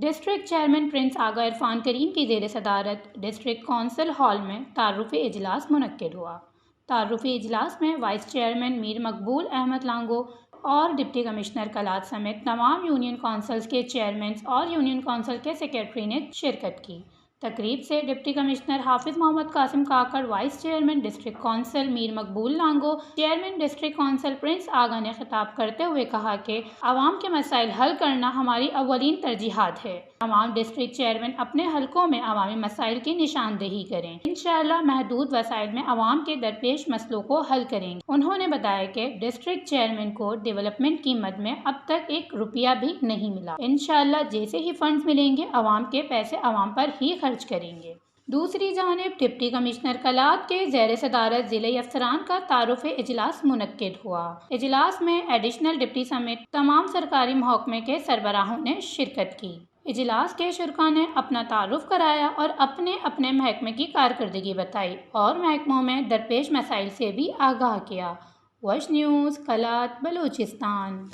District chairman prince آغا عرفان کریم کی زیر صدارت ڈسٹرکٹ کونسل ہال میں تعارفی اجلاس منعقد ہوا۔ تعارفی اجلاس میں وائس چیئرمین میر مقبول احمد لانگو اور ڈپٹی کمشنر کلات سمیت تمام یونین کونسلز کے چیئرمینز اور یونین کونسل کے سیکریٹری نے شرکت کی۔ تقریب سے deputy commissioner Hafiz Muhammad Qasim Kakar, vice chairman district council Mir Maqbool Langove, chairman district council prince Agha نے خطاب کرتے ہوئے کہا کہ عوام کے مسائل حل کرنا ہماری اولین ترجیحات ہے۔ تمام ڈسٹرکٹ چیئرمین اپنے حلقوں میں عوامی مسائل کی نشاندہی کریں۔ انشاءاللہ محدود وسائل میں عوام کے درپیش مسئلوں کو حل کریں گے۔ انہوں نے بتایا کہ ڈسٹرکٹ چیئرمین کو ڈیولپمنٹ کی مد میں اب تک ایک روپیہ بھی نہیں ملا۔ انشاءاللہ جیسے ہی فنڈز ملیں گے عوام کے پیسے عوام پر ہی خرچ کریں گے۔ دوسری جانب ڈپٹی کمشنر کلات کے زیر صدارت ضلعی افسران کا تعارفی اجلاس منعقد ہوا۔ اجلاس میں ایڈیشنل ڈپٹی سمیت تمام سرکاری محکمے کے سربراہوں نے شرکت کی۔ اجلاس کے شرکاء نے اپنا تعارف کرایا اور اپنے اپنے محکمے کی کارکردگی بتائی اور محکموں میں درپیش مسائل سے بھی آگاہ کیا۔ وش نیوز، کلات، بلوچستان۔